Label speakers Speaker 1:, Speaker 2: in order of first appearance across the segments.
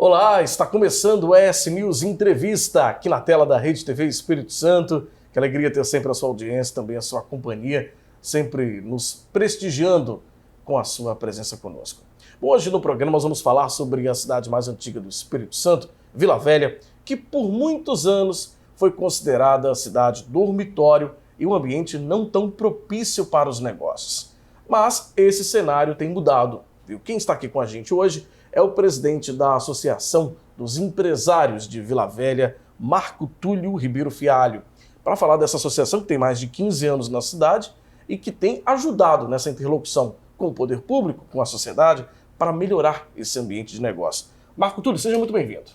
Speaker 1: Olá, está começando o ES News Entrevista, aqui na tela da Rede TV Espírito Santo. Que alegria ter sempre a sua audiência, também a sua companhia, sempre nos prestigiando com a sua presença conosco. Hoje no programa nós vamos falar sobre a cidade mais antiga do Espírito Santo, Vila Velha, que por muitos anos foi considerada a cidade dormitório e um ambiente não tão propício para os negócios. Mas esse cenário tem mudado, viu? Quem está aqui com a gente hoje é o presidente da Associação dos Empresários de Vila Velha, Marco Túlio Ribeiro Fialho, para falar dessa associação que tem mais de 15 anos na cidade e que tem ajudado nessa interlocução com o poder público, com a sociedade, para melhorar esse ambiente de negócio. Marco Túlio, seja muito bem-vindo.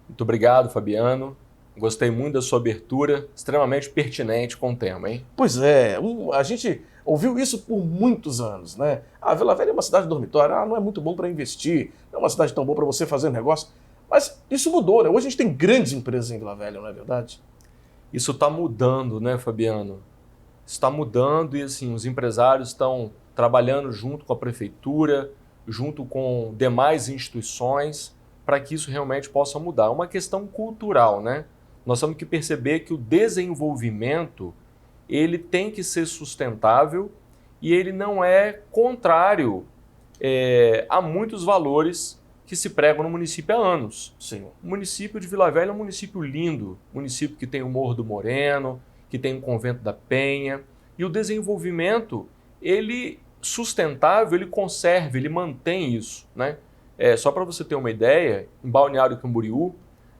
Speaker 2: Muito obrigado, Fabiano. Gostei muito da sua abertura, extremamente pertinente com o tema, hein?
Speaker 1: Pois é, a gente ouviu isso por muitos anos, né? A Vila Velha é uma cidade dormitória, não é muito bom para investir, não é uma cidade tão boa para você fazer negócio. Mas isso mudou, né? Hoje a gente tem grandes empresas em Vila Velha, não é verdade?
Speaker 2: Isso está mudando, né, Fabiano? Está mudando e, assim, os empresários estão trabalhando junto com a prefeitura, junto com demais instituições, para que isso realmente possa mudar. É uma questão cultural, né? Nós temos que perceber que o desenvolvimento ele tem que ser sustentável e ele não é contrário a muitos valores que se pregam no município há anos.
Speaker 1: Sim.
Speaker 2: O município de Vila Velha é um município lindo, município que tem o Morro do Moreno, que tem o Convento da Penha, e o desenvolvimento, ele sustentável, ele conserva, ele mantém isso, né? Só para você ter uma ideia, em Balneário Camboriú,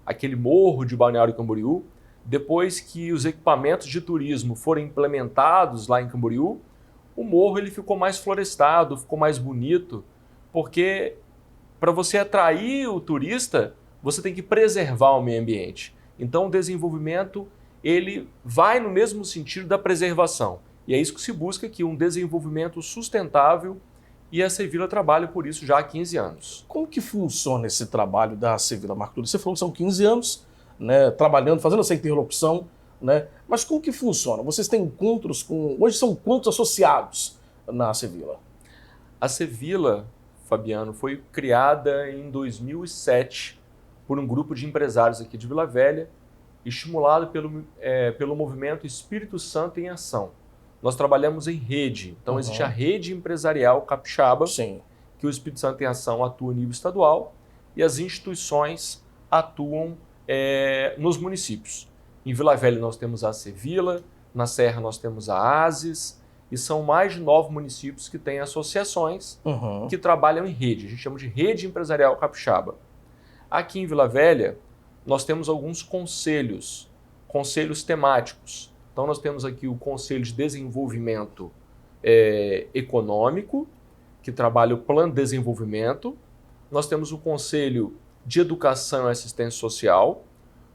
Speaker 2: aquele morro de Balneário Camboriú, depois que os equipamentos de turismo foram implementados lá em Camboriú, o morro ele ficou mais florestado, ficou mais bonito, porque para você atrair o turista, você tem que preservar o meio ambiente. Então o desenvolvimento ele vai no mesmo sentido da preservação. E é isso que se busca aqui, um desenvolvimento sustentável, e a Sevilla trabalha por isso já há 15 anos.
Speaker 1: Como que funciona esse trabalho da Sevilla, Marco Túlio? Você falou que são 15 anos, né, trabalhando, fazendo essa interlocução, né? Mas como que funciona? Vocês têm encontros com... Hoje são quantos associados na Sevilla?
Speaker 2: A Sevilla, Fabiano, foi criada em 2007 por um grupo de empresários aqui de Vila Velha, estimulado pelo movimento Espírito Santo em Ação. Nós trabalhamos em rede, então existe a rede empresarial capixaba,
Speaker 1: Sim,
Speaker 2: que o Espírito Santo em Ação atua a nível estadual e as instituições atuam nos municípios. Em Vila Velha nós temos a Sevilla, na Serra nós temos a ASES, e são mais de 9 municípios que têm associações que trabalham em rede. A gente chama de rede empresarial capixaba. Aqui em Vila Velha nós temos alguns conselhos temáticos. Então nós temos aqui o Conselho de Desenvolvimento Econômico, que trabalha o Plano de Desenvolvimento. Nós temos o Conselho de Educação e Assistência Social,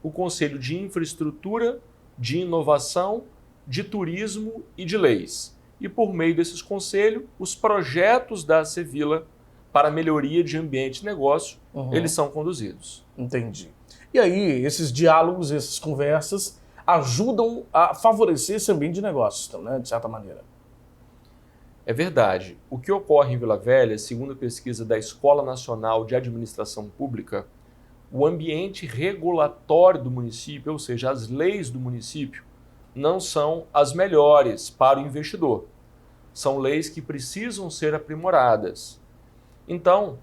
Speaker 2: o Conselho de Infraestrutura, de Inovação, de Turismo e de Leis. E por meio desses conselhos, os projetos da Sevilla para melhoria de ambiente de negócio, eles são conduzidos.
Speaker 1: Entendi. E aí, esses diálogos, essas conversas ajudam a favorecer esse ambiente de negócios, então, né, de certa maneira.
Speaker 2: É verdade. O que ocorre em Vila Velha, segundo a pesquisa da Escola Nacional de Administração Pública, o ambiente regulatório do município, ou seja, as leis do município, não são as melhores para o investidor. São leis que precisam ser aprimoradas. Então,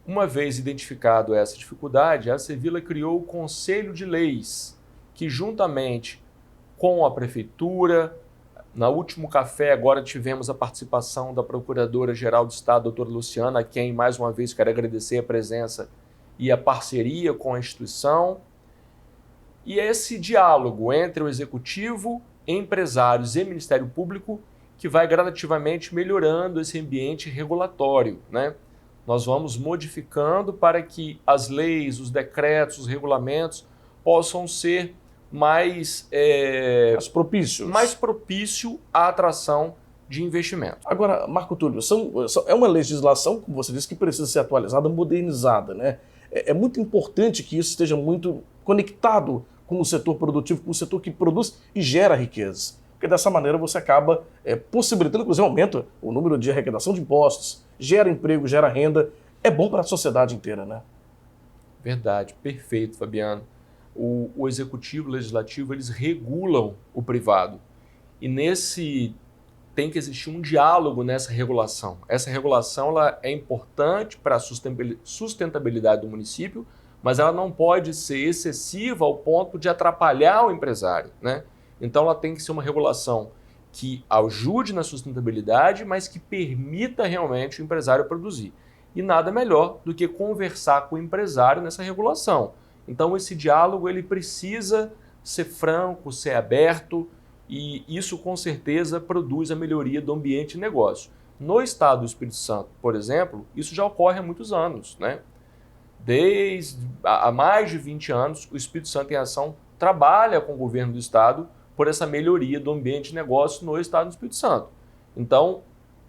Speaker 2: uma vez identificado essa dificuldade, a Sevilla criou o Conselho de Leis, que juntamente com a prefeitura, no último café agora tivemos a participação da Procuradora-Geral do Estado, doutora Luciana, a quem mais uma vez quero agradecer a presença e a parceria com a instituição. E esse diálogo entre o Executivo, empresários e Ministério Público que vai gradativamente melhorando esse ambiente regulatório, né? Nós vamos modificando para que as leis, os decretos, os regulamentos possam ser mais propício à atração de investimento.
Speaker 1: Agora, Marco Túlio, é uma legislação, como você disse, que precisa ser atualizada, modernizada, né? É muito importante que isso esteja muito conectado com o setor produtivo, com o setor que produz e gera riqueza. Porque dessa maneira você acaba possibilitando, inclusive aumenta o número de arrecadação de impostos, gera emprego, gera renda. É bom para a sociedade inteira, né?
Speaker 2: Verdade, perfeito, Fabiano. O executivo, o legislativo, eles regulam o privado. E tem que existir um diálogo nessa regulação. Essa regulação ela é importante para a sustentabilidade do município, mas ela não pode ser excessiva ao ponto de atrapalhar o empresário, né? Então ela tem que ser uma regulação que ajude na sustentabilidade, mas que permita realmente o empresário produzir. E nada melhor do que conversar com o empresário nessa regulação. Então esse diálogo ele precisa ser franco, ser aberto, e isso com certeza produz a melhoria do ambiente de negócio. No estado do Espírito Santo, por exemplo, isso já ocorre há muitos anos, né? Há mais de 20 anos, o Espírito Santo em Ação trabalha com o governo do estado por essa melhoria do ambiente de negócio no estado do Espírito Santo. Então,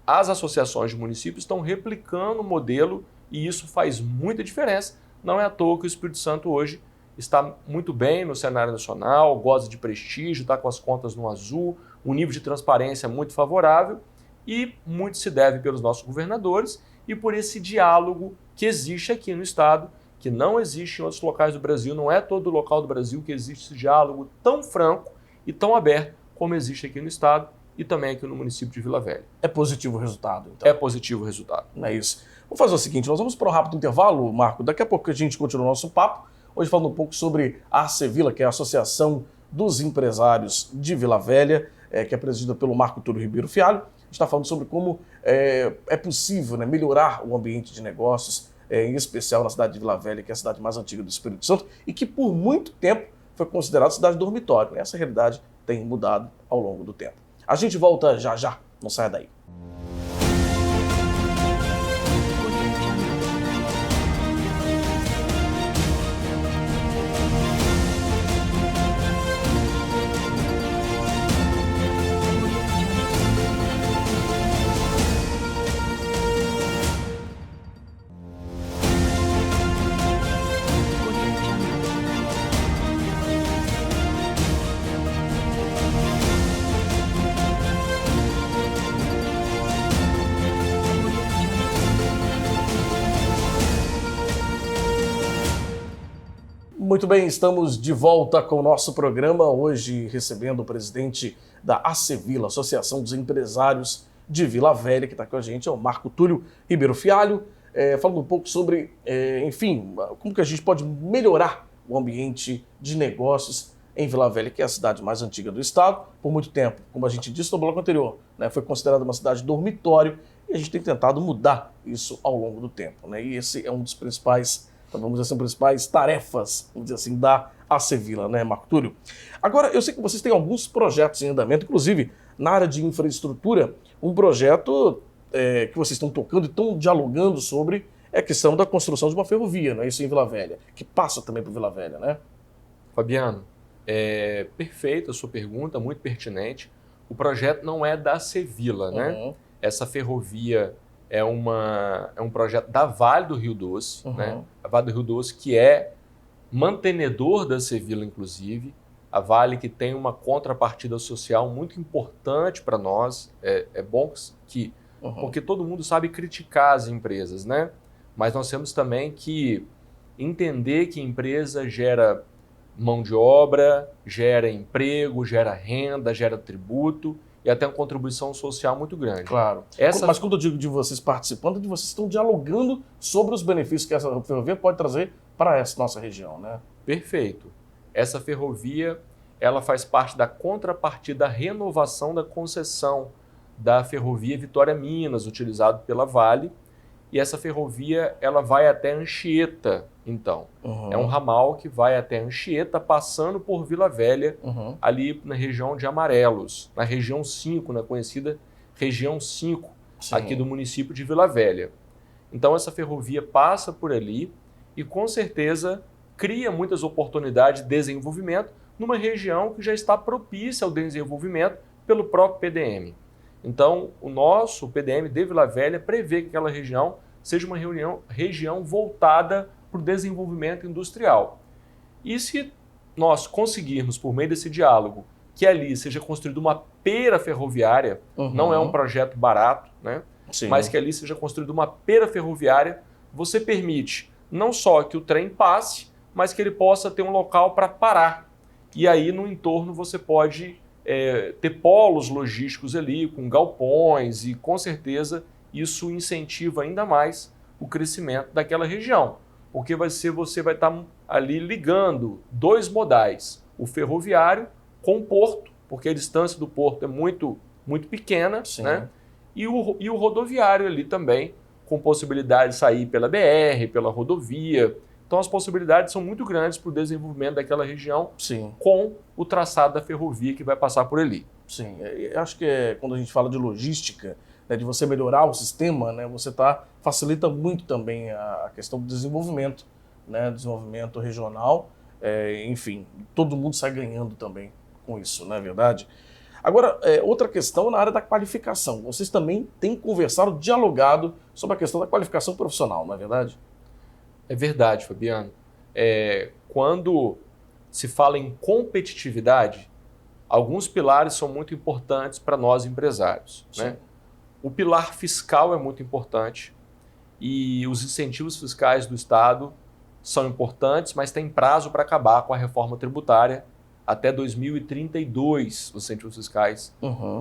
Speaker 2: as associações de municípios estão replicando o modelo e isso faz muita diferença. Não é à toa que o Espírito Santo hoje está muito bem no cenário nacional, goza de prestígio, está com as contas no azul, um nível de transparência muito favorável e muito se deve pelos nossos governadores e por esse diálogo que existe aqui no estado, que não existe em outros locais do Brasil, não é todo local do Brasil que existe esse diálogo tão franco e tão aberto como existe aqui no estado e também aqui no município de Vila Velha.
Speaker 1: É positivo o resultado, então?
Speaker 2: É positivo o resultado.
Speaker 1: É isso. Vamos fazer o seguinte, nós vamos para um rápido intervalo, Marco. Daqui a pouco a gente continua o nosso papo. Hoje falando um pouco sobre a Acevila, que é a Associação dos Empresários de Vila Velha, que é presidida pelo Marco Túlio Ribeiro Fialho. A gente está falando sobre como é possível, né, melhorar o ambiente de negócios, em especial na cidade de Vila Velha, que é a cidade mais antiga do Espírito Santo e que por muito tempo foi considerada cidade dormitório. Essa realidade tem mudado ao longo do tempo. A gente volta já já, não saia daí. Muito bem, estamos de volta com o nosso programa, hoje recebendo o presidente da Acevila, Associação dos Empresários de Vila Velha, que está com a gente, é o Marco Túlio Ribeiro Fialho, falando um pouco sobre, enfim, como que a gente pode melhorar o ambiente de negócios em Vila Velha, que é a cidade mais antiga do estado, por muito tempo, como a gente disse no bloco anterior, né, foi considerada uma cidade dormitório e a gente tem tentado mudar isso ao longo do tempo, né, e esse é um dos principais, vamos dizer assim, principais tarefas, vamos dizer assim, da Acevila, né, Marco Túlio? Agora, eu sei que vocês têm alguns projetos em andamento, inclusive na área de infraestrutura, um projeto que vocês estão tocando e estão dialogando sobre a questão da construção de uma ferrovia, né, isso em Vila Velha, que passa também por Vila Velha, né?
Speaker 2: Fabiano, perfeita a sua pergunta, muito pertinente. O projeto não é da Acevila, né? Essa ferrovia é um projeto da Vale do Rio Doce, né? A Vale do Rio Doce que é mantenedor da Acevila, inclusive. A Vale que tem uma contrapartida social muito importante para nós. É bom que porque todo mundo sabe criticar as empresas, né? Mas nós temos também que entender que a empresa gera mão de obra, gera emprego, gera renda, gera tributo e até uma contribuição social muito grande.
Speaker 1: Claro. Mas quando eu digo de vocês participando, de vocês estão dialogando sobre os benefícios que essa ferrovia pode trazer para essa nossa região, né?
Speaker 2: Perfeito. Essa ferrovia, ela faz parte da contrapartida da renovação da concessão da ferrovia Vitória Minas, utilizado pela Vale. E essa ferrovia, ela vai até Anchieta, então. É um ramal que vai até Anchieta, passando por Vila Velha, ali na região de Amarelos, na região 5, na conhecida região 5, aqui do município de Vila Velha. Então essa ferrovia passa por ali e com certeza cria muitas oportunidades de desenvolvimento numa região que já está propícia ao desenvolvimento pelo próprio PDM. Então, o PDM de Vila Velha prevê que aquela região seja uma região voltada para o desenvolvimento industrial. E se nós conseguirmos, por meio desse diálogo, que ali seja construída uma pera ferroviária, não é um projeto barato, né? Mas que ali seja construída uma pera ferroviária, você permite não só que o trem passe, mas que ele possa ter um local para parar. E aí no entorno você pode ter polos logísticos ali, com galpões, e com certeza isso incentiva ainda mais o crescimento daquela região. Porque você vai estar ali ligando dois modais, o ferroviário com o porto, porque a distância do porto é muito pequena, né? E o rodoviário ali também, com possibilidade de sair pela BR, pela rodovia. Então as possibilidades são muito grandes para o desenvolvimento daquela região.
Speaker 1: Sim.
Speaker 2: Com o traçado da ferrovia que vai passar por ali.
Speaker 1: Sim, eu acho que quando a gente fala de logística, né, de você melhorar o sistema, né, você facilita muito também a questão do desenvolvimento, né, desenvolvimento regional, enfim, todo mundo sai ganhando também com isso, não é verdade? Agora, outra questão na área da qualificação. Vocês também têm conversado, dialogado sobre a questão da qualificação profissional, não é verdade?
Speaker 2: É verdade, Fabiano. Quando se fala em competitividade, alguns pilares são muito importantes para nós empresários, né? O pilar fiscal é muito importante e os incentivos fiscais do Estado são importantes, mas tem prazo para acabar com a reforma tributária. Até 2032 os incentivos fiscais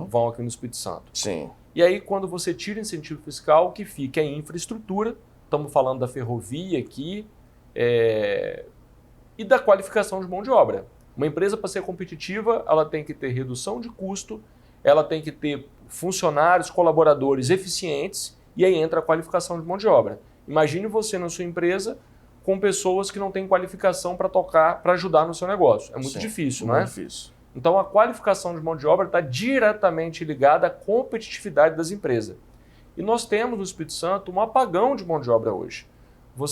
Speaker 2: vão aqui no Espírito Santo.
Speaker 1: Sim.
Speaker 2: E aí, quando você tira incentivo fiscal, o que fica é infraestrutura. Estamos falando da ferrovia aqui e da qualificação de mão de obra. Uma empresa, para ser competitiva, ela tem que ter redução de custo, ela tem que ter funcionários, colaboradores eficientes, e aí entra a qualificação de mão de obra. Imagine você na sua empresa com pessoas que não têm qualificação para tocar, para ajudar no seu negócio. É muito difícil, não é?
Speaker 1: Muito difícil.
Speaker 2: Então, a qualificação de mão de obra está diretamente ligada à competitividade das empresas. E nós temos no Espírito Santo um apagão de mão de obra hoje.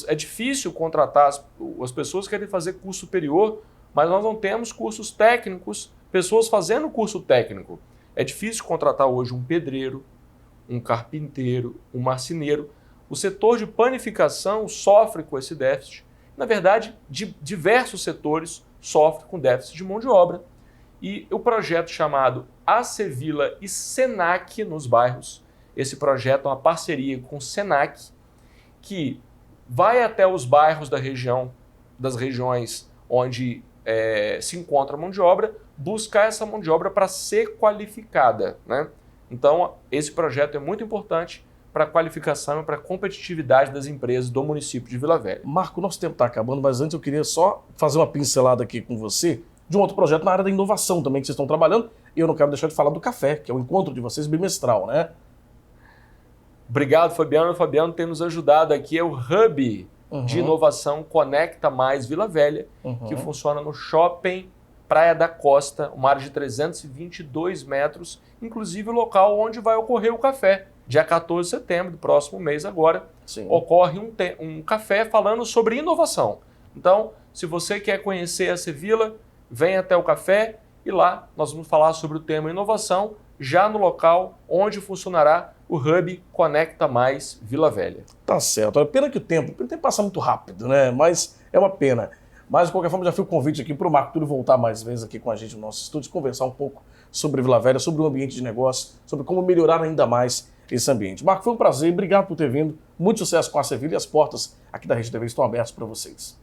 Speaker 2: É difícil contratar, as pessoas querem fazer curso superior, mas nós não temos cursos técnicos, pessoas fazendo curso técnico. É difícil contratar hoje um pedreiro, um carpinteiro, um marceneiro. O setor de panificação sofre com esse déficit. Na verdade, diversos setores sofrem com déficit de mão de obra. E o projeto chamado Acevila e Senac nos bairros, esse projeto é uma parceria com o Senac, que vai até os bairros da região, das regiões onde se encontra a mão de obra, buscar essa mão de obra para ser qualificada, né? Então, esse projeto é muito importante para a qualificação e para a competitividade das empresas do município de Vila Velha.
Speaker 1: Marco, nosso tempo está acabando, mas antes eu queria só fazer uma pincelada aqui com você de um outro projeto na área da inovação também que vocês estão trabalhando. E eu não quero deixar de falar do café, que é o encontro de vocês bimestral, né?
Speaker 2: Obrigado, Fabiano. O Fabiano tem nos ajudado aqui, é o Hub de Inovação Conecta Mais Vila Velha, que funciona no Shopping Praia da Costa, uma área de 322 metros, inclusive o local onde vai ocorrer o café. Dia 14 de setembro, do próximo mês agora, ocorre um café falando sobre inovação. Então, se você quer conhecer a Acevila, vem até o café e lá nós vamos falar sobre o tema inovação, já no local onde funcionará o Hub Conecta Mais Vila Velha.
Speaker 1: Tá certo. Pena que o tempo passa muito rápido, né? Mas é uma pena. Mas, de qualquer forma, já fica o convite aqui para o Marco Túlio voltar mais vezes aqui com a gente no nosso estúdio, conversar um pouco sobre Vila Velha, sobre o ambiente de negócio, sobre como melhorar ainda mais esse ambiente. Marco, foi um prazer, obrigado por ter vindo, muito sucesso com a Acevila e as portas aqui da Rede TV estão abertas para vocês.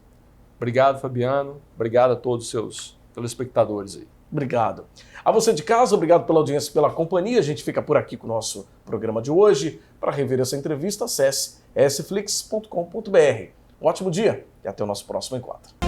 Speaker 2: Obrigado, Fabiano. Obrigado a todos os seus telespectadores aí.
Speaker 1: Obrigado. A você de casa, obrigado pela audiência, pela companhia. A gente fica por aqui com o nosso programa de hoje. Para rever essa entrevista, acesse sflix.com.br. Um ótimo dia e até o nosso próximo encontro.